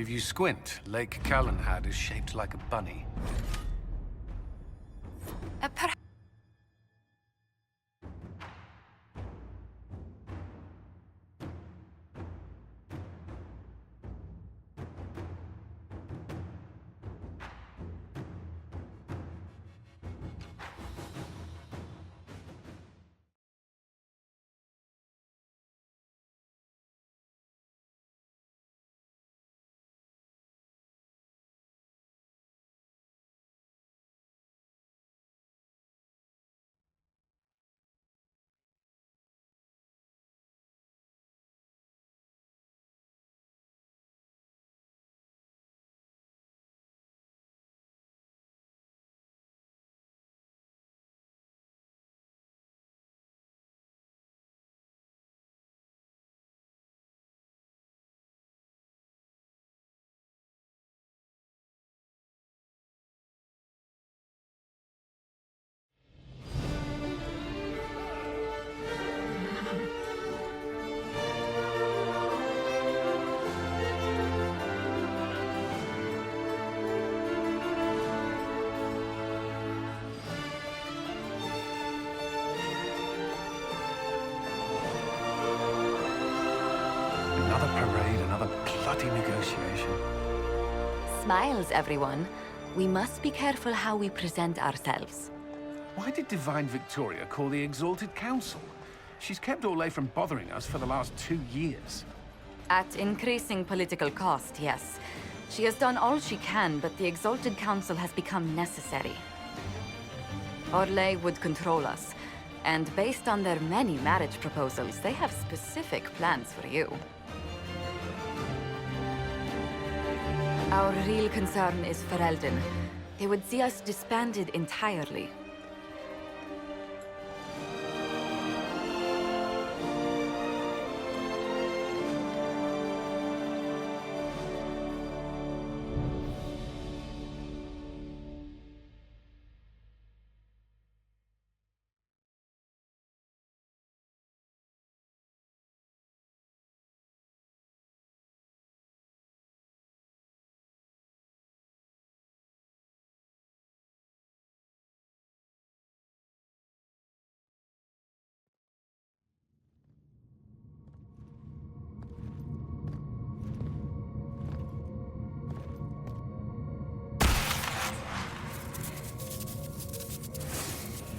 If you squint, Lake Cullen is shaped like a bunny. Perhaps. Another parade, another bloody negotiation. Smiles, everyone. We must be careful how we present ourselves. Why did Divine Victoria call the Exalted Council? She's kept Orlais from bothering us for the last 2 years. At increasing political cost, yes. She has done all she can, but the Exalted Council has become necessary. Orlais would control us, and based on their many marriage proposals, they have specific plans for you. Our real concern is Ferelden. They would see us disbanded entirely.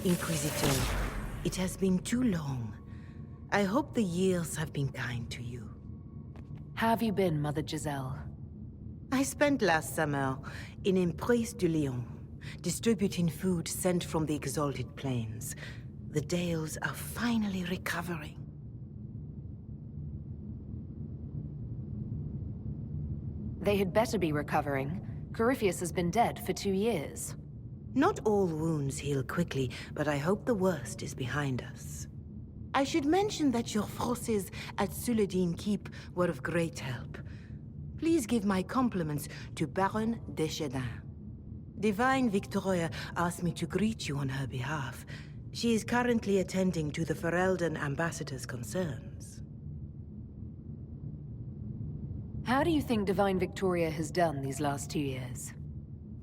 Inquisitor, it has been too long. I hope the years have been kind to you. How have you been, Mother Giselle? I spent last summer in Emprise du Lion, distributing food sent from the Exalted Plains. The Dales are finally recovering. They had better be recovering. Corypheus has been dead for 2 years. Not all wounds heal quickly, but I hope the worst is behind us. I should mention that your forces at Suladin Keep were of great help. Please give my compliments to Baron Deschedin. Divine Victoria asked me to greet you on her behalf. She is currently attending to the Ferelden ambassador's concerns. How do you think Divine Victoria has done these last 2 years?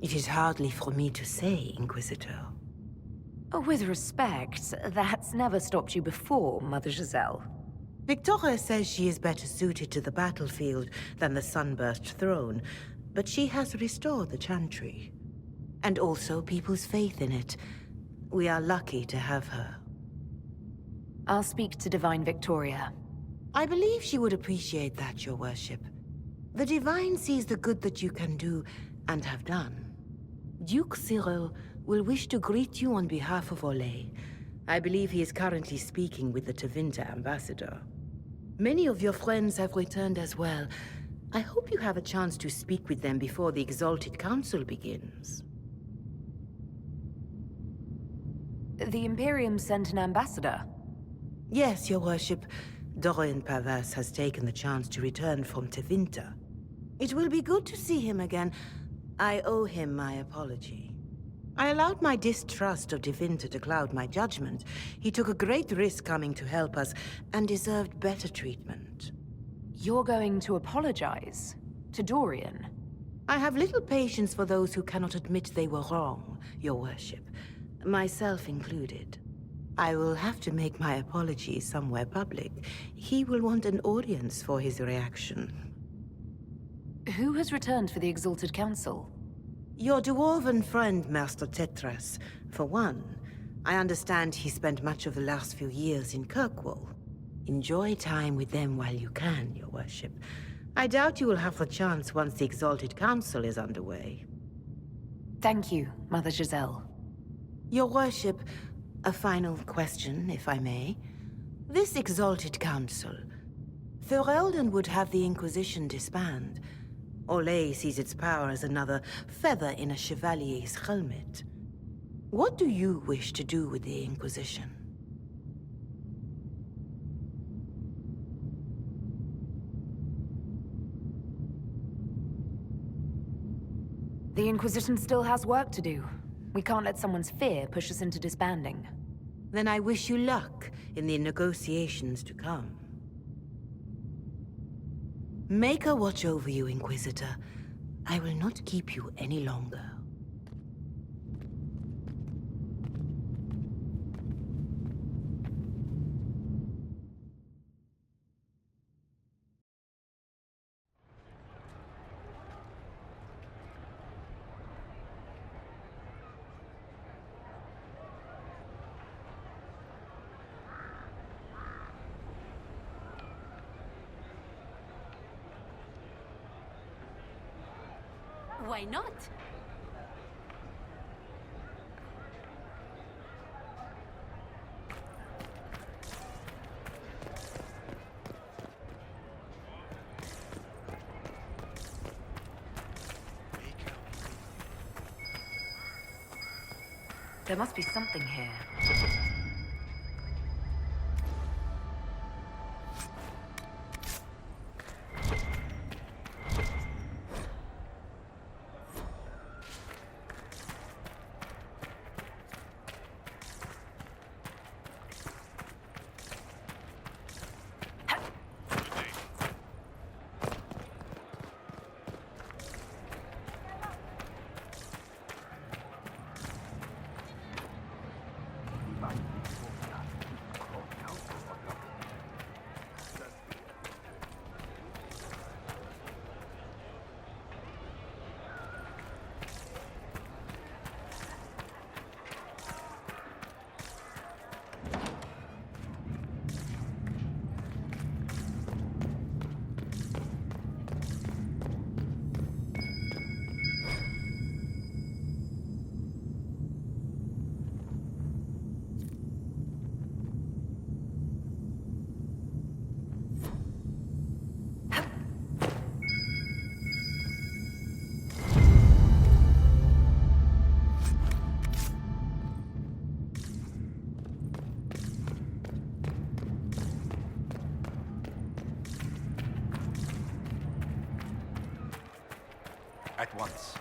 It is hardly for me to say, Inquisitor. With respect, that's never stopped you before, Mother Giselle. Victoria says she is better suited to the battlefield than the Sunburst throne, but she has restored the Chantry. And also people's faith in it. We are lucky to have her. I'll speak to Divine Victoria. I believe she would appreciate that, Your Worship. The Divine sees the good that you can do and have done. Duke Cyril will wish to greet you on behalf of Orlais. I believe he is currently speaking with the Tevinter ambassador. Many of your friends have returned as well. I hope you have a chance to speak with them before the Exalted Council begins. The Imperium sent an ambassador? Yes, Your Worship. Dorian Pavas has taken the chance to return from Tevinter. It will be good to see him again. I owe him my apology. I allowed my distrust of Tevinter to cloud my judgment. He took a great risk coming to help us, and deserved better treatment. You're going to apologize? To Dorian? I have little patience for those who cannot admit they were wrong, Your Worship. Myself included. I will have to make my apologies somewhere public. He will want an audience for his reaction. Who has returned for the Exalted Council? Your dwarven friend, Master Tetras. For one, I understand he spent much of the last few years in Kirkwall. Enjoy time with them while you can, Your Worship. I doubt you will have the chance once the Exalted Council is underway. Thank you, Mother Giselle. Your Worship, a final question, if I may. This Exalted Council, Ferelden would have the Inquisition disband. Olay sees its power as another feather in a chevalier's helmet. What do you wish to do with the Inquisition? The Inquisition still has work to do. We can't let someone's fear push us into disbanding. Then I wish you luck in the negotiations to come. Maker watch over you, Inquisitor. I will not keep you any longer. Why not? There must be something here. At once.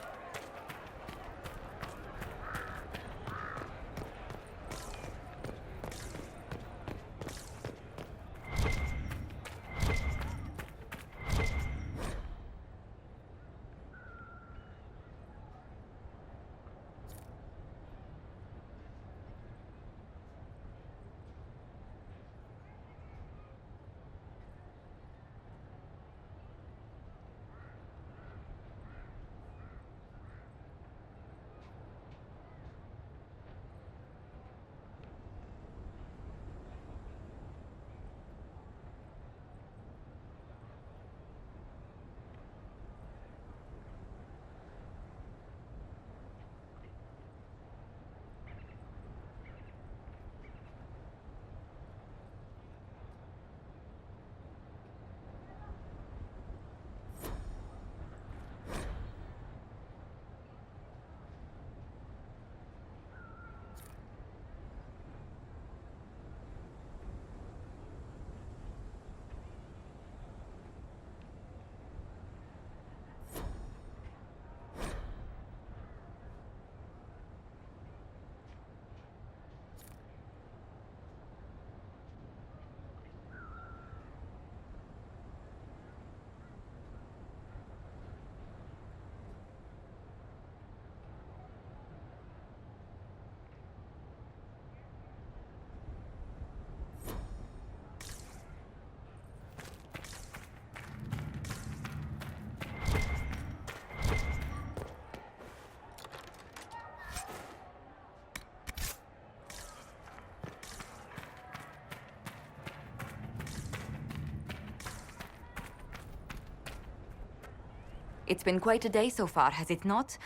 It's been quite a day so far, has it not?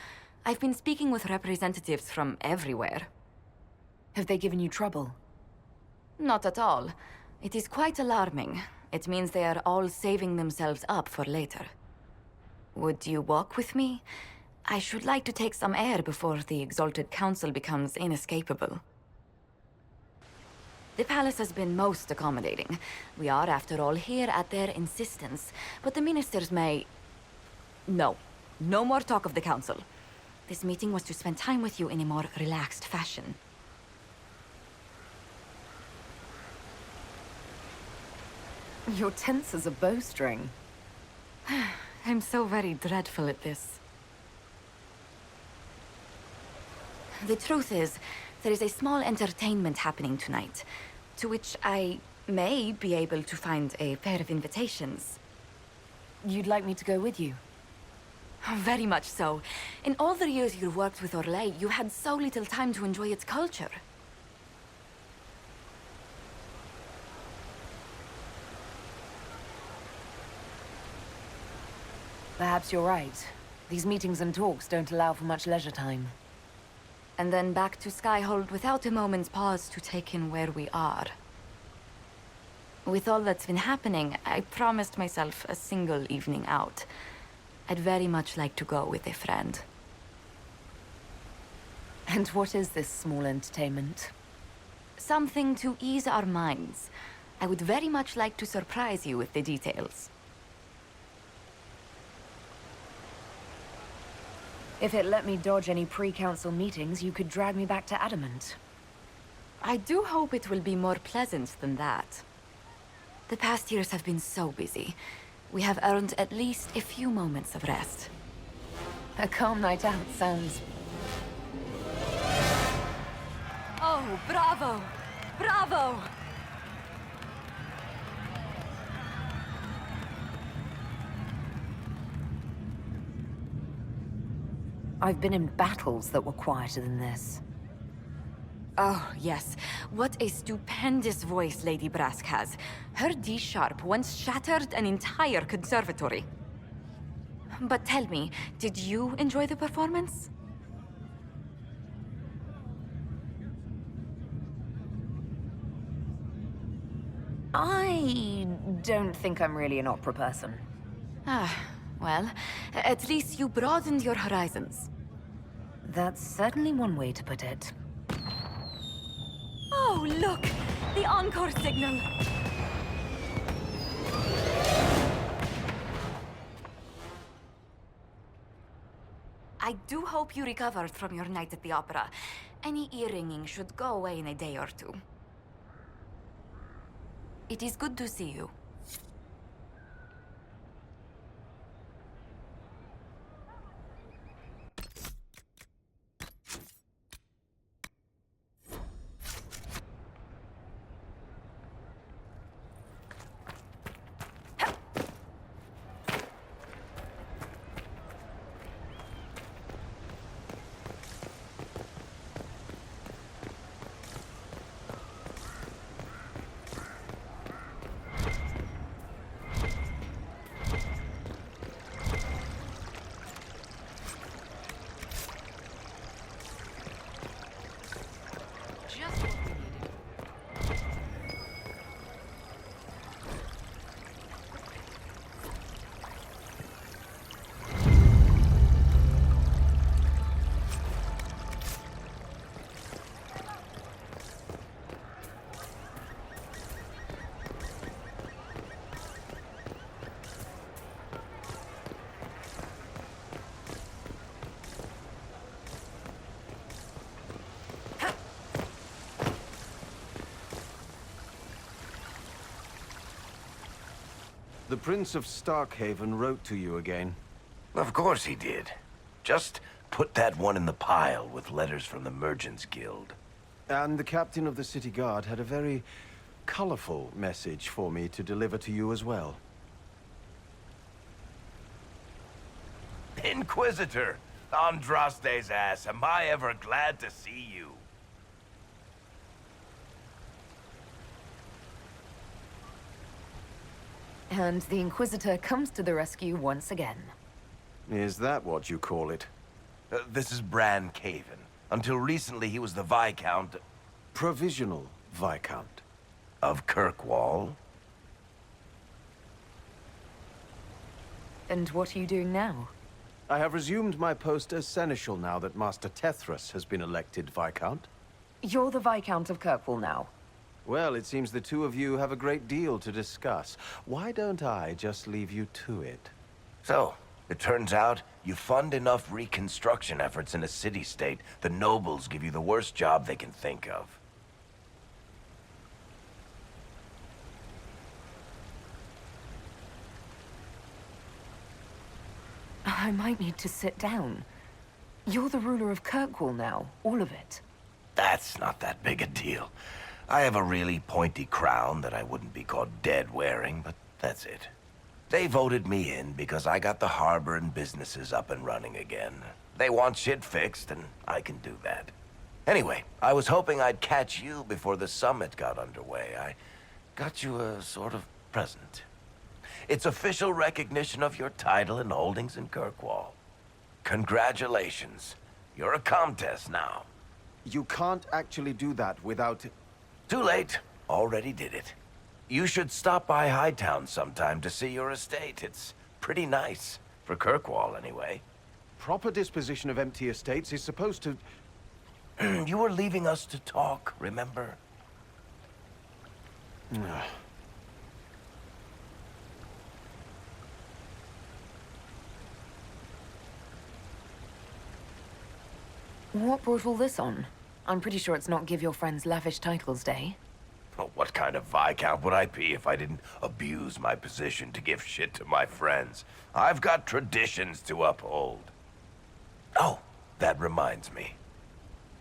I've been speaking with representatives from everywhere. Have they given you trouble? Not at all. It is quite alarming. It means they are all saving themselves up for later. Would you walk with me? I should like to take some air before the Exalted Council becomes inescapable. The palace has been most accommodating. We are, after all, here at their insistence. But the ministers may... No. No more talk of the council. This meeting was to spend time with you in a more relaxed fashion. You're tense as a bowstring. I'm so very dreadful at this. The truth is, there is a small entertainment happening tonight, to which I may be able to find a pair of invitations. You'd like me to go with you? Very much so. In all the years you worked with Orlais, you had so little time to enjoy its culture. Perhaps you're right. These meetings and talks don't allow for much leisure time. And then back to Skyhold without a moment's pause to take in where we are. With all that's been happening, I promised myself a single evening out. I'd very much like to go with a friend. And what is this small entertainment? Something to ease our minds. I would very much like to surprise you with the details. If it let me dodge any pre-council meetings, you could drag me back to Adamant. I do hope it will be more pleasant than that. The past years have been so busy. We have earned at least a few moments of rest. A calm night out sounds... Oh, bravo! Bravo! I've been in battles that were quieter than this. Oh, yes. What a stupendous voice Lady Brask has. Her D-sharp once shattered an entire conservatory. But tell me, did you enjoy the performance? I don't think I'm really an opera person. Ah, well, at least you broadened your horizons. That's certainly one way to put it. Oh, look! The encore signal! I do hope you recovered from your night at the opera. Any ear-ringing should go away in a day or two. It is good to see you. The Prince of Starkhaven wrote to you again. Of course he did. Just put that one in the pile with letters from the Merchants Guild. And the captain of the city guard had a very colorful message for me to deliver to you as well. Inquisitor! Andraste's ass, am I ever glad to see you. And the Inquisitor comes to the rescue once again. Is that what you call it? This is Bran Caven. Until recently, he was the Viscount Provisional Viscount. of Kirkwall. And what are you doing now? I have resumed my post as Seneschal now that Master Tethras has been elected Viscount. You're the Viscount of Kirkwall now. Well, it seems the two of you have a great deal to discuss. Why don't I just leave you to it? So, it turns out you fund enough reconstruction efforts in a city-state, the nobles give you the worst job they can think of. I might need to sit down. You're the ruler of Kirkwall now, all of it. That's not that big a deal. I have a really pointy crown that I wouldn't be caught dead wearing, but that's it. They voted me in because I got the harbor and businesses up and running again. They want shit fixed, and I can do that. Anyway, I was hoping I'd catch you before the summit got underway. I got you a sort of present. It's official recognition of your title and holdings in Kirkwall. Congratulations. You're a Comtesse now. You can't actually do that without... Too late. Already did it. You should stop by Hightown sometime to see your estate. It's pretty nice. For Kirkwall, anyway. Proper disposition of empty estates is supposed to... You were leaving us to talk, remember? What brought all this on? I'm pretty sure it's not Give Your Friends Lavish Titles Day. Well, what kind of Viscount would I be if I didn't abuse my position to give shit to my friends? I've got traditions to uphold. Oh, that reminds me.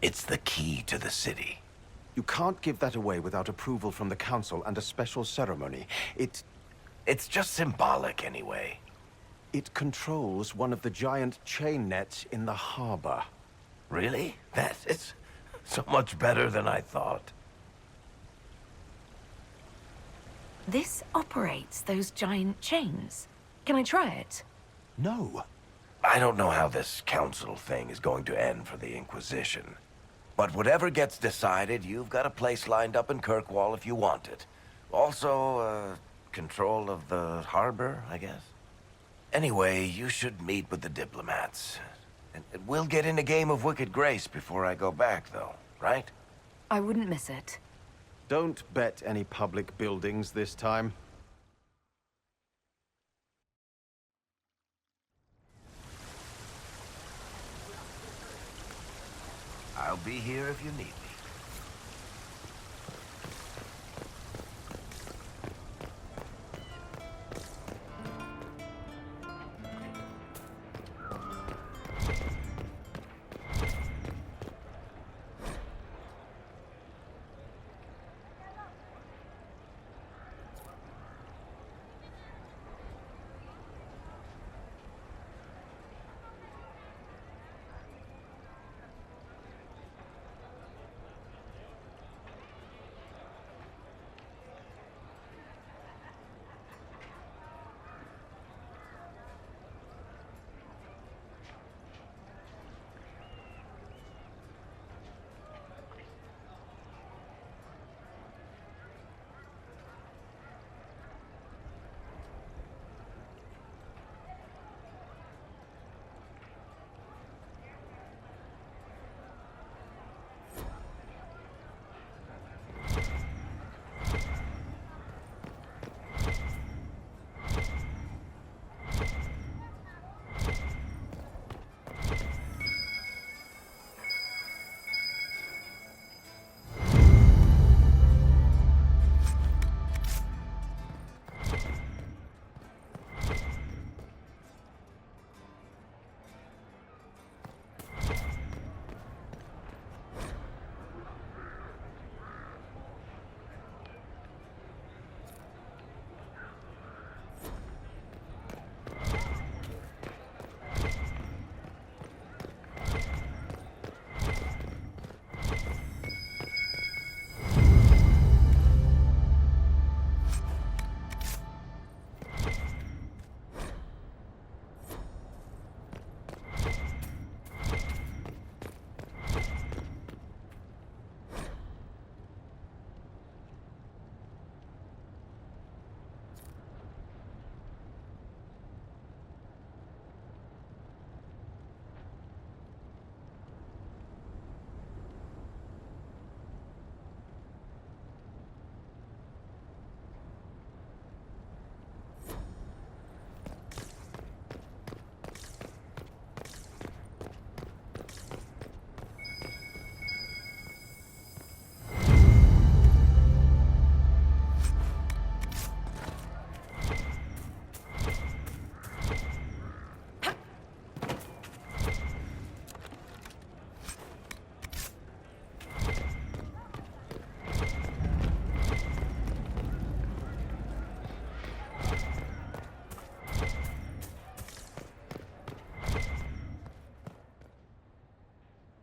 It's the key to the city. You can't give that away without approval from the council and a special ceremony. It's just symbolic, anyway. It controls one of the giant chain nets in the harbor. Really? That is so much better than I thought. This operates those giant chains. Can I try it? No. I don't know how this council thing is going to end for the Inquisition. But whatever gets decided, you've got a place lined up in Kirkwall if you want it. Also, control of the harbor, I guess. Anyway, you should meet with the diplomats. And we'll get in a game of Wicked Grace before I go back, though, right? I wouldn't miss it. Don't bet any public buildings this time. I'll be here if you need me.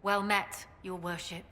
Well met, your worship.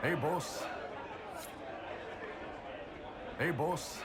Hey, boss. Hey, boss.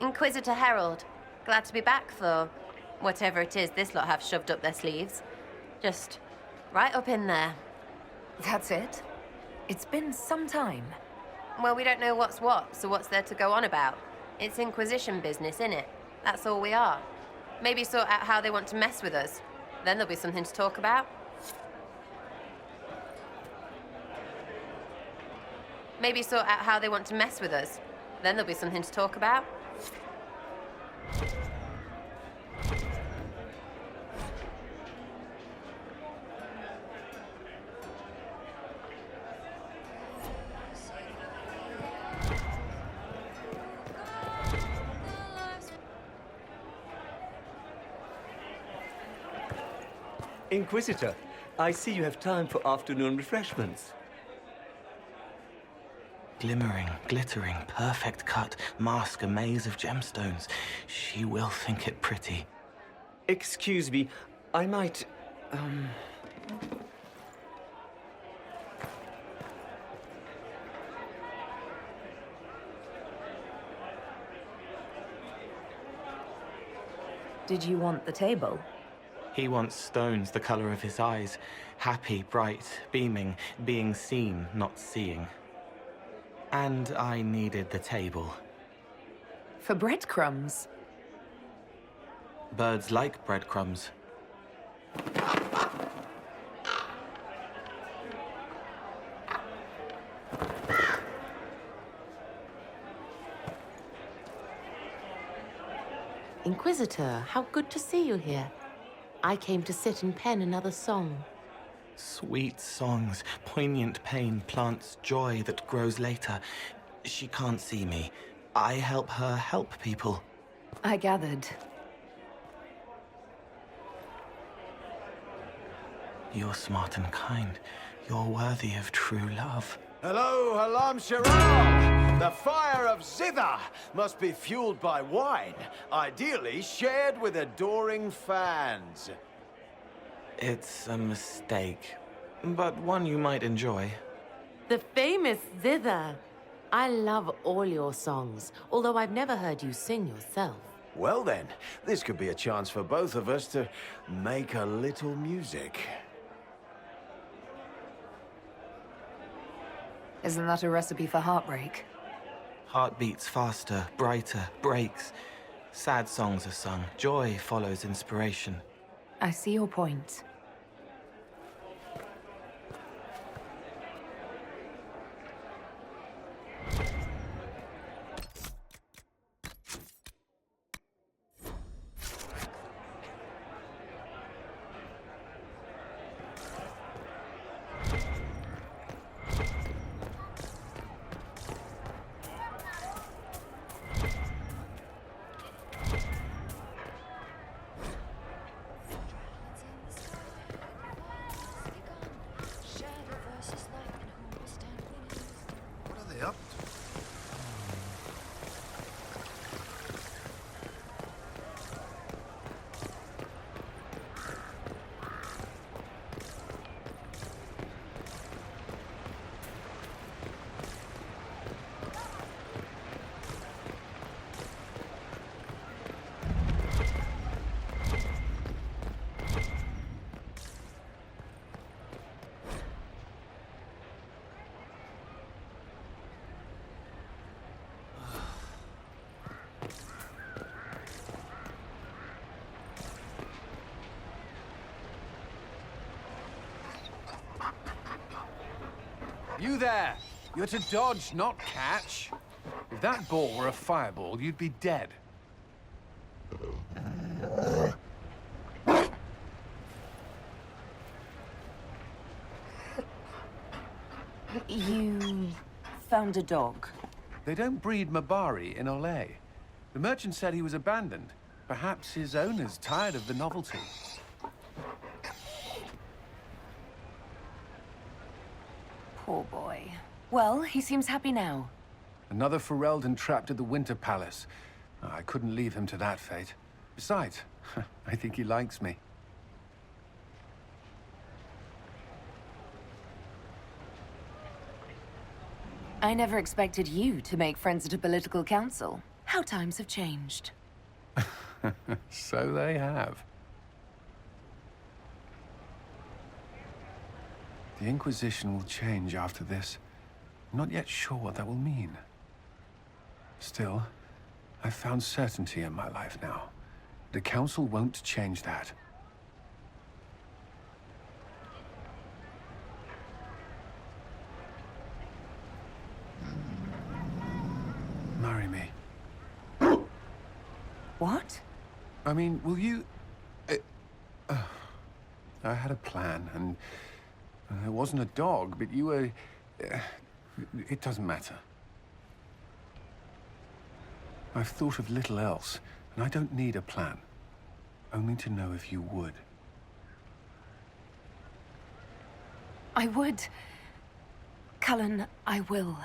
Inquisitor Herald. Glad to be back for whatever it is this lot have shoved up their sleeves. Just Right up in there. That's it? It's been some time. Well, we don't know what's what, so what's there to go on about? It's Inquisition business, innit? That's all we are. Maybe sort out how they want to mess with us. Then there'll be something to talk about. Maybe sort out how they want to mess with us. Then there'll be something to talk about. Inquisitor, I see you have time for afternoon refreshments. Glimmering, glittering, perfect cut, mask a maze of gemstones. She will think it pretty. Excuse me, I might, Did you want the table? He wants stones the color of his eyes. Happy, bright, beaming, being seen, not seeing. And I needed the table. For breadcrumbs? Birds like breadcrumbs. Inquisitor, how good to see you here. I came to sit and pen another song. Sweet songs, poignant pain plants joy that grows later. She can't see me. I help her help people. I gathered. You're smart and kind. You're worthy of true love. Hello, Halam Sharam! The fire of Zither must be fueled by wine, ideally shared with adoring fans. It's a mistake, but one you might enjoy. The famous Zither. I love all your songs, although I've never heard you sing yourself. Well then, this could be a chance for both of us to make a little music. Isn't that a recipe for heartbreak? Heart beats faster, brighter, breaks. Sad songs are sung. Joy follows inspiration. I see your point. What are they up to? You there! You're to dodge, not catch. If that ball were a fireball, you'd be dead. You found a dog. They don't breed Mabari in Olay. The merchant said he was abandoned. Perhaps his owner's tired of the novelty. Poor boy. Well, he seems happy now. Another Ferelden trapped at the Winter Palace. I couldn't leave him to that fate. Besides, I think he likes me. I never expected you to make friends at a political council. How times have changed. So they have. The Inquisition will change after this. I'm not yet sure what that will mean. Still, I've found certainty in my life now. The Council won't change that. Marry me. What? I mean, will you... I had a plan, and it wasn't a dog, but you were... it doesn't matter. I've thought of little else, and I don't need a plan. Only to know if you would. I would. Cullen, I will.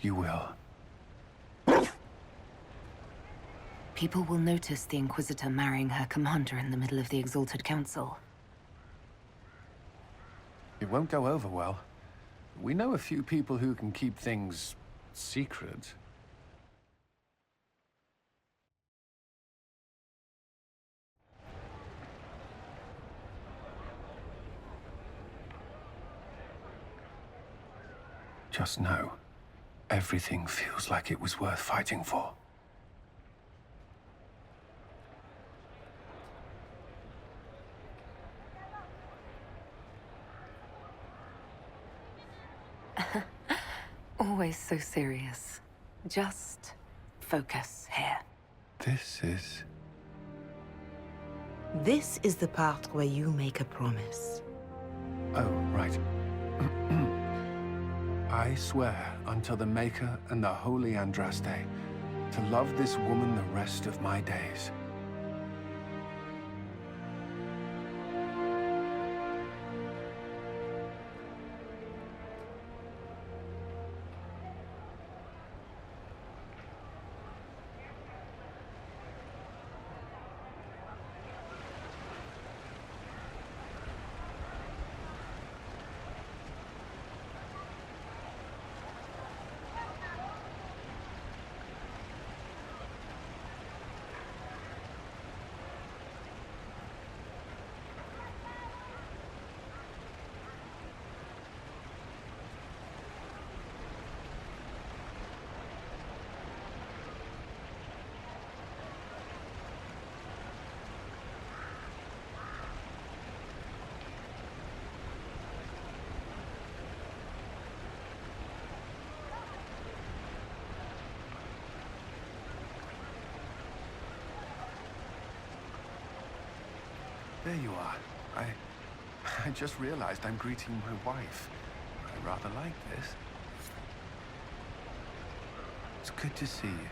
You will. People will notice the Inquisitor marrying her commander in the middle of the Exalted Council. It won't go over well. We know a few people who can keep things secret. Just know, everything feels like it was worth fighting for. Always so serious. Just focus here. This is the part where you make a promise. Oh, right. I swear unto the Maker and the Holy Andraste to love this woman the rest of my days. There you are. I just realized I'm greeting my wife. I rather like this. It's good to see you.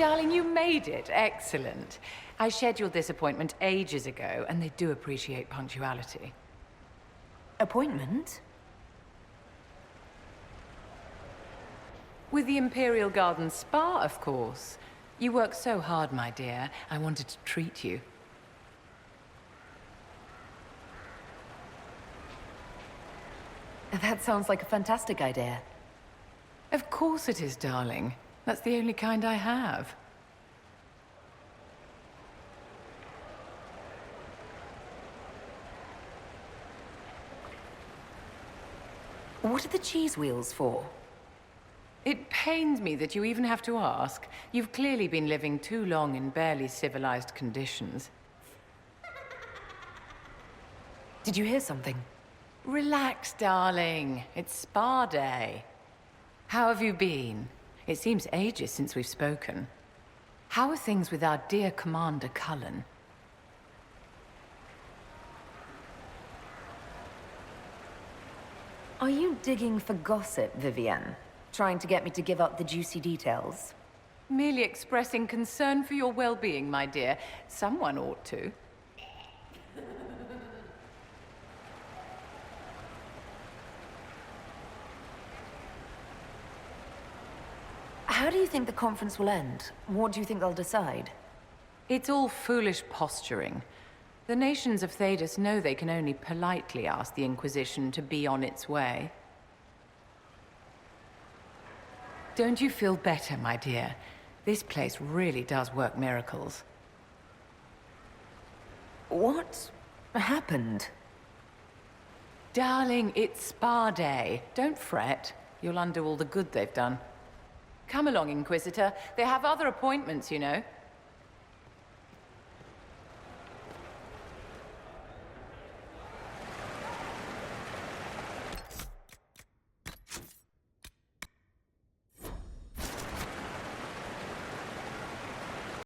Darling, you made it. Excellent. I scheduled this appointment ages ago, and they do appreciate punctuality. Appointment? With the Imperial Garden Spa, of course. You work so hard, my dear. I wanted to treat you. That sounds like a fantastic idea. Of course it is, darling. That's the only kind I have. What are the cheese wheels for? It pains me that you even have to ask. You've clearly been living too long in barely civilized conditions. Did you hear something? Relax, darling. It's spa day. How have you been? It seems ages since we've spoken. How are things with our dear Commander Cullen? Are you digging for gossip, Vivienne? Trying to get me to give up the juicy details? Merely expressing concern for your well-being, my dear. Someone ought to. How do you think the conference will end? What do you think they'll decide? It's all foolish posturing. The nations of Thedas know they can only politely ask the Inquisition to be on its way. Don't you feel better, my dear? This place really does work miracles. What happened? Darling, it's spa day. Don't fret. You'll undo all the good they've done. Come along, Inquisitor. They have other appointments, you know.